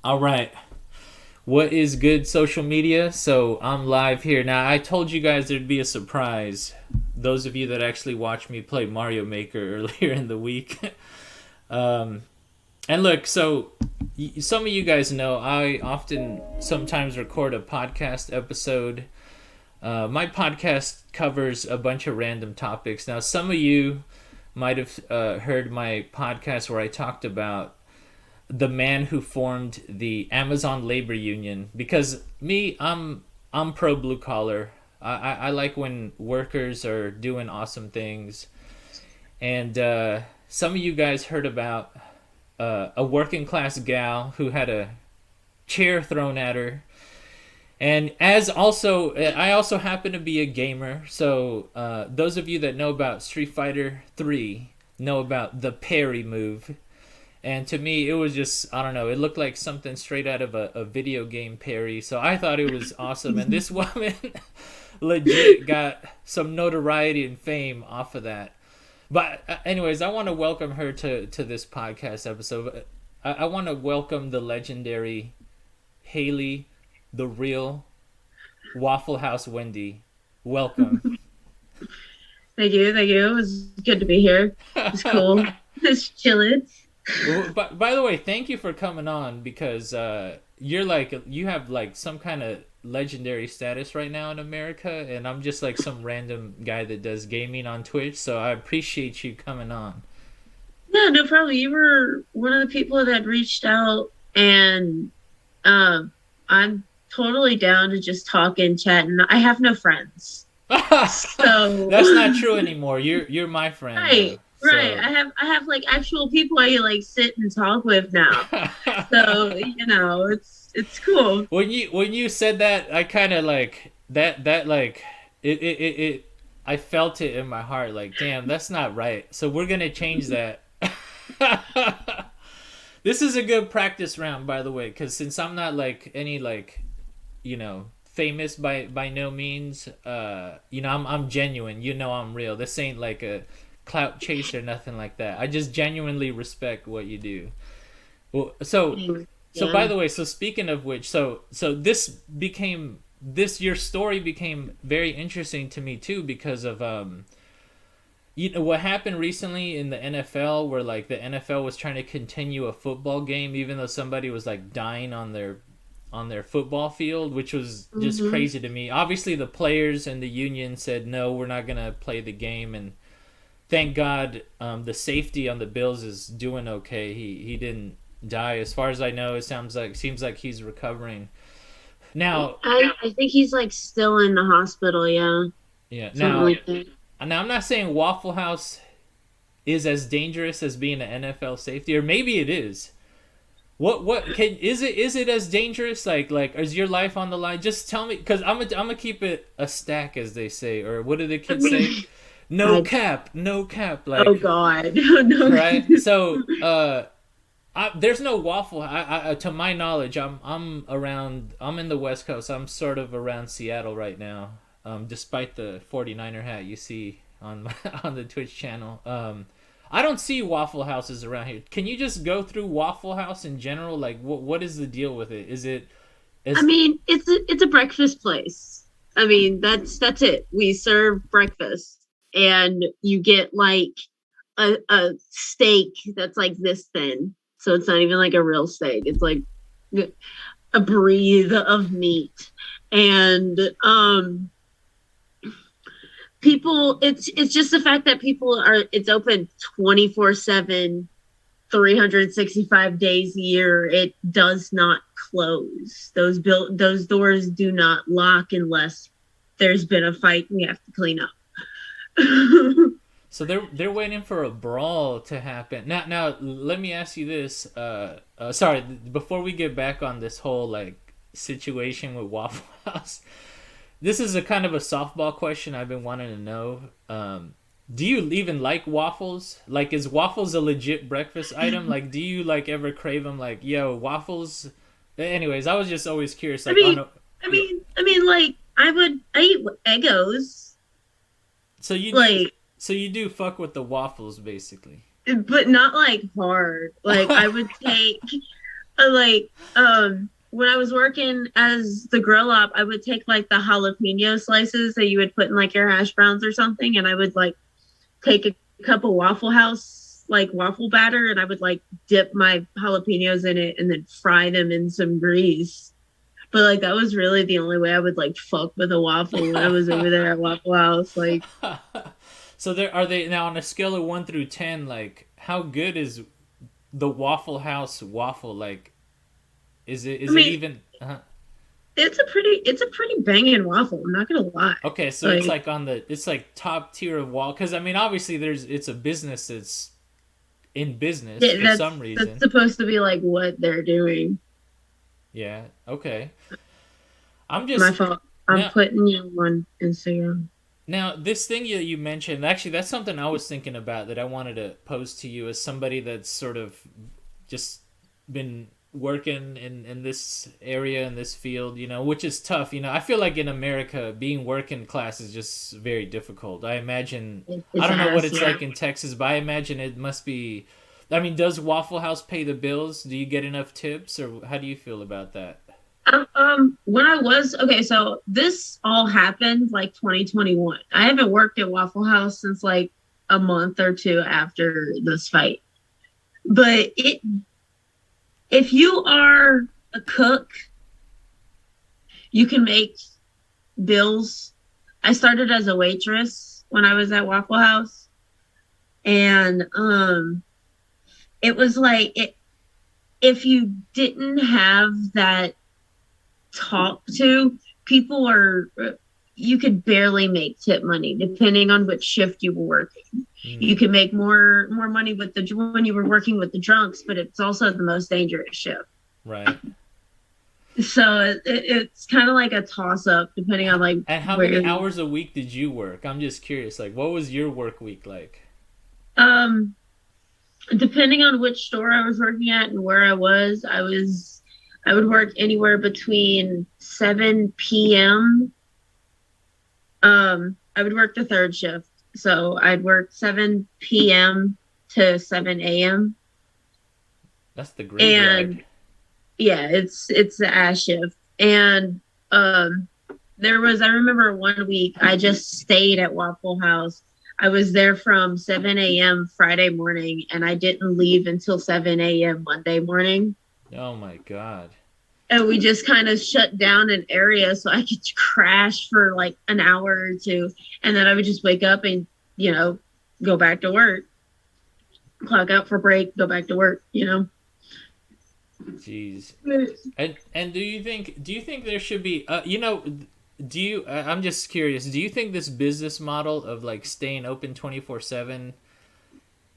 All right. What is good social media? So I'm live here. Now, I told you guys there'd be a surprise. Those of you that actually watched me play Mario Maker earlier in the week. um, and look, so some of you guys know I often sometimes record a podcast episode. My podcast covers a bunch of random topics. Now, some of you might have heard my podcast where I talked about the man who formed the Amazon labor union. Because I'm pro blue collar. I like when workers are doing awesome things. And some of you guys heard about a working class gal who had a chair thrown at her. And I also happen to be a gamer. So those of you that know about Street Fighter 3 know about the parry move. And to me, it was just, I don't know, it looked like something straight out of a video game parry. So I thought it was awesome. And this woman legit got some notoriety and fame off of that. But, anyways, I want to welcome her to this podcast episode. I want to welcome the legendary Halie, the real Wafflehouse Wendy. Welcome. Thank you, thank you. It was good to be here. It's cool. It's chilling. Well, by the way, thank you for coming on because you have like some kind of legendary status right now in America, and I'm just like some random guy that does gaming on Twitch. So I appreciate you coming on. Yeah, no problem. You were one of the people that reached out, and um, I'm totally down to just talk and chat. And I have no friends, so That's not true anymore. You're my friend now. right, right. So I have like actual people I like sit and talk with now. So it's cool. when you said that, I kind of like that like it I felt it in my heart like damn, that's not right. So we're going to change that. This is a good practice round, by the way, cuz since I'm not like any like, famous by no means, I'm genuine. I'm real. This ain't like a clout chase or nothing like that. I just genuinely respect what you do. Well, so by Yeah. the way, so speaking of which, so this your story became very interesting to me too because of what happened recently in the NFL where like the NFL was trying to continue a football game even though somebody was like dying on their football field, which was just hmm crazy to me. Obviously the players and the union said no, we're not going to play the game, and thank God the safety on the Bills is doing okay. He didn't die as far as I know. It seems like he's recovering now. I think he's like still in the hospital. Yeah, Yeah, something like that. now I'm not saying Waffle House is as dangerous as being an NFL safety, or maybe it is. What can is it as dangerous? Like is your life on the line? Just tell me, because I'm gonna keep it a stack, as they say, or what do the I kids say? mean, No I cap, no cap. Oh Like, God, no. right? So there's no Waffle. To my knowledge, I'm in the West Coast. I'm sort of around Seattle right now. Despite the 49er hat you see on my, on the Twitch channel. I don't see Waffle Houses around here. Can you just go through Waffle House in general? Like, what is the deal with it? Is it I as mean, it's a breakfast place. I mean, that's it. We serve breakfast, and you get like a steak that's like this thin. So it's not even like a real steak. It's like a breathe of meat, and people. It's just the fact that people are. It's open 24/7, 365 days a year. It does not close. Those doors do not lock unless there's been a fight we have to clean up. so they're waiting for a brawl to happen. Now let me ask you this. Sorry, before we get back on this whole like situation with Waffle House, this is a kind of a softball question I've been wanting to know. Do you even like waffles? Like, is waffles a legit breakfast item? Like, do you like ever crave them? Like, yo, waffles. Anyways, I was just always curious. I Like, on mean, a, yeah. like I eat Eggos, So you do, like, so you do fuck with the waffles, basically. but not like hard. Like I would take like when I was working as the grill op, I would take like the jalapeno slices that you would put in like your hash browns or something, and I would like take a cup of Waffle House like waffle batter, and I would like dip my jalapenos in it and then fry them in some grease. But like that was really the only way I would like fuck with a waffle when I was over there at Waffle House. Like So there are they now on a scale of 1 through 10. Like, how good is the Waffle House waffle? Like, I is it mean, even? it's a pretty banging waffle. I'm not gonna lie. Okay, so it's Like like on the it's like top tier of wall because I mean obviously there's it's a business that's in business for some that's reason. supposed to be like what they're doing. Yeah. Okay. I'm My just fault. I'm now putting you on Instagram. now this thing you mentioned actually that's something I was thinking about that I wanted to pose to you as somebody that's sort of just been working in this area in this field, which is tough. I feel like in America being working class is just very difficult. I imagine I It's don't know what ass, it's yeah. like in Texas, but I imagine it must be. I mean, does Waffle House pay the bills? Do you get enough tips, or how do you feel about that? When I was okay, so this all happened like 2021. I haven't worked at Waffle House since like a month or two after this fight. But if you are a cook, you can make bills. I started as a waitress when I was at Waffle House, and it was like if you didn't have that talk to, people are you could barely make tip money depending on which shift you were working. You Hmm. can make more money with the when you were working with the drunks, but it's also the most dangerous shift. Right. So it's kind of like a toss up depending on like And how where many you're. hours a week did you work? I'm just curious. Like, what was your work week like? um Depending on which store I was working at and where I would work anywhere between 7 p.m. I would work the third shift. So I'd work 7 p.m. to 7 a.m. That's the graveyard. And yeah, it's the ass shift. And I remember one week I just stayed at Waffle House. I was there from 7 a.m. Friday morning and I didn't leave until 7 a.m. Monday morning. Oh my god. And we just kind of shut down an area so I could crash for like an hour or two. And then I would just wake up and, you know, go back to work, clock out for break, go back to work. Jeez. And do you think there should be do you I'm just curious, do you think this business model of like staying open 24/7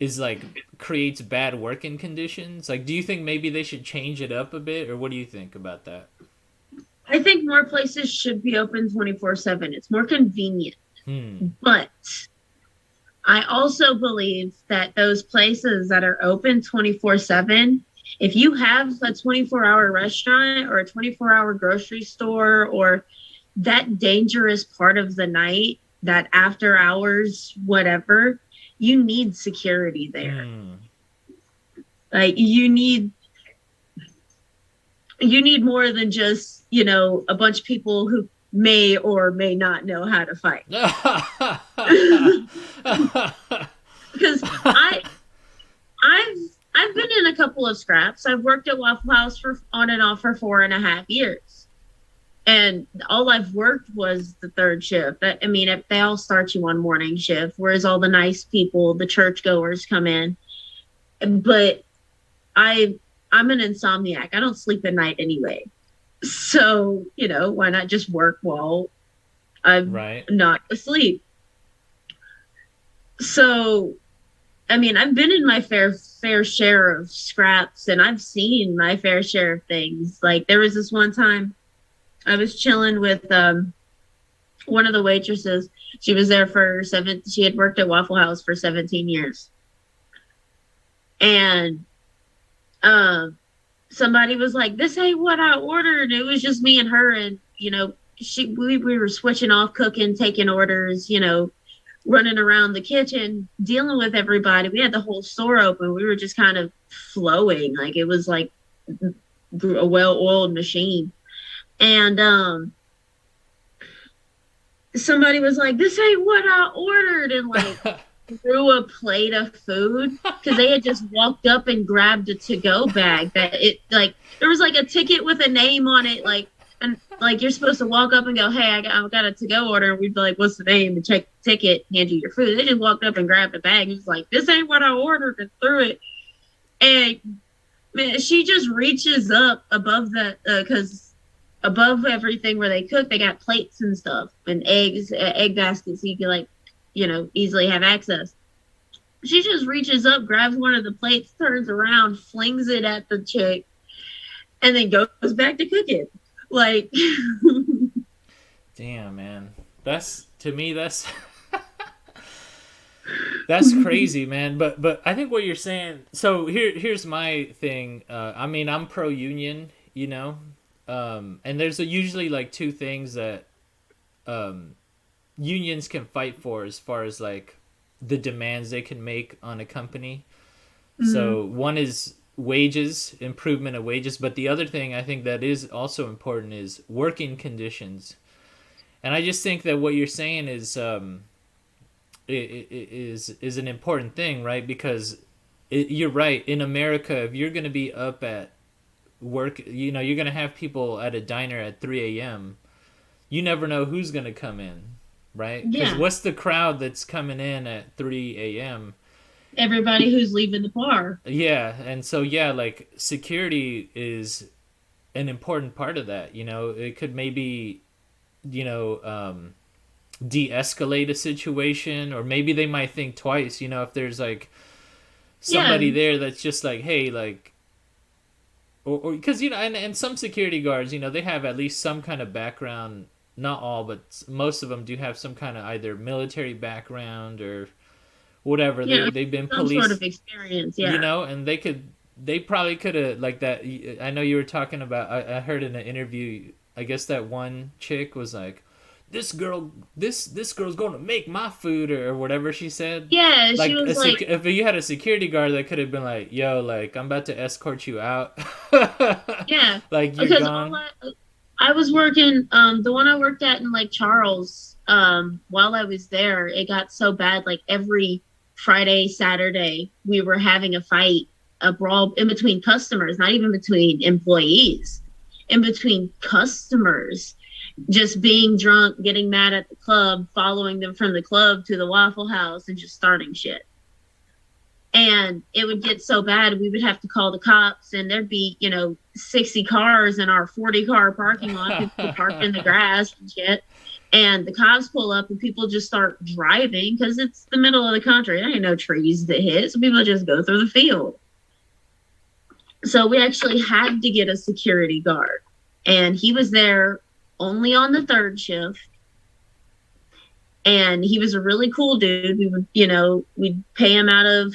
is like creates bad working conditions? Like do you think maybe they should change it up a bit or what do you think about that? I think more places should be open 24/7. It's more convenient. Hmm. But I also believe that those places that are open 24/7, if you have a 24-hour restaurant or a 24-hour grocery store or that dangerous part of the night, that after hours, whatever, you need security there. Hmm. Like you need more than just, a bunch of people who may or may not know how to fight. Because I've I've been in a couple of scraps. I've worked at Waffle House for on and off for 4.5 years. And all I've worked was the third shift. I mean, if they all start you on morning shift, whereas all the nice people, the churchgoers come in. But I I'm an insomniac. I don't sleep at night anyway. So, why not just work while I'm Right. not asleep? So, I mean, I've been in my fair share of scraps and I've seen my fair share of things. Like there was this one time I was chilling with one of the waitresses. She was there for she had worked at Waffle House for 17 years. And somebody was like, "This ain't what I ordered." It was just me and her, and we were switching off, cooking, taking orders, running around the kitchen, dealing with everybody. We had the whole store open. We were just kind of flowing, like it was like a well-oiled machine. And somebody was like, "This ain't what I ordered," and like threw a plate of food because they had just walked up and grabbed a to-go bag that it like there was like a ticket with a name on it, like, and like you're supposed to walk up and go, "Hey, I got a to-go order," and we'd be like, "What's the name?" and check the ticket, hand you your food. They just walked up and grabbed a bag. It was like, "This ain't what I ordered," and threw it. And man, she just reaches up above that because above everything where they cook, they got plates and stuff and eggs, egg baskets, so you can like, easily have access. She just reaches up, grabs one of the plates, turns around, flings it at the chick, and then goes back to cooking. Like, Damn, man. That's to me. That's crazy, man. But I think what you're saying. So here's my thing. I mean, I'm pro union, and there's usually like two things that unions can fight for as far as like the demands they can make on a company. So one is wages, improvement of wages, but the other thing I think that is also important is working conditions. And I just think that what you're saying is an important thing, right? Because you're right. In America, if you're going to be up at work, you're going to have people at a diner at 3 a.m. You never know who's going to come in, right? Because yeah, what's the crowd that's coming in at 3 a.m.? everybody who's leaving the bar. Yeah, and so yeah, like security is an important part of that. It could maybe, you know, um, de-escalate a situation, or maybe they might think twice. If there's like Yeah, somebody there that's just like, hey, like, or because and some security guards, they have at least some kind of background. Not all, but most of them do have some kind of either military background or whatever. yeah, They've been some sort police, of experience. Yeah, and they probably could have like that. I know you were talking about. I heard in an interview. I guess that one chick was like, this girl's going to make my food or whatever she said. yeah. She Like was like, if you had a security guard that could have been like, yo, like I'm about to escort you out, yeah, like you're because all gone. I was working, the one I worked at in Lake Charles, while I was there, it got so bad, like every Friday, Saturday, we were having a fight, a brawl in between customers, not even between employees, in between customers, just being drunk, getting mad at the club, following them from the club to the Waffle House and just starting shit. And it would get so bad we would have to call the cops, and there'd be 60 cars in our 40 car parking lot, people parked in the grass and shit, and the cops pull up and people just start driving because it's the middle of the country, there ain't no trees that hit, so people just go through the field. So we actually had to get a security guard, and he was there only on the third shift, and he was a really cool dude. We would, we'd pay him out of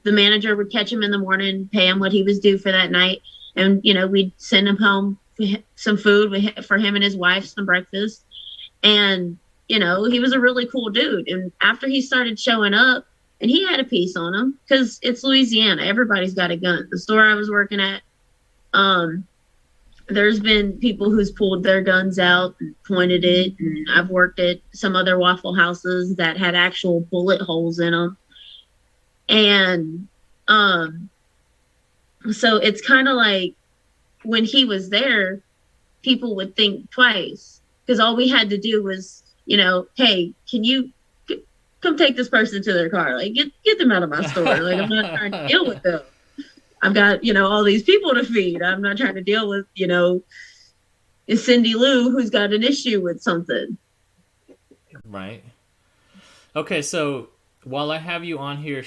the manager would catch him in the morning, pay him what he was due for that night, and we'd send him home some food for him and his wife, some breakfast, and he was a really cool dude. And after he started showing up, and he had a piece on him because it's Louisiana, everybody's got a gun. The store I was working at, there's been people who's pulled their guns out and pointed it, and I've worked at some other Waffle Houses that had actual bullet holes in them. And so it's kind of like when he was there, people would think twice because all we had to do was, hey, can you come take this person to their car? Like, get them out of my store. Like, I'm not trying to deal with them. I've got, all these people to feed. I'm not trying to deal with, Cindy Lou who's got an issue with something. Right. Okay, so while I have you on here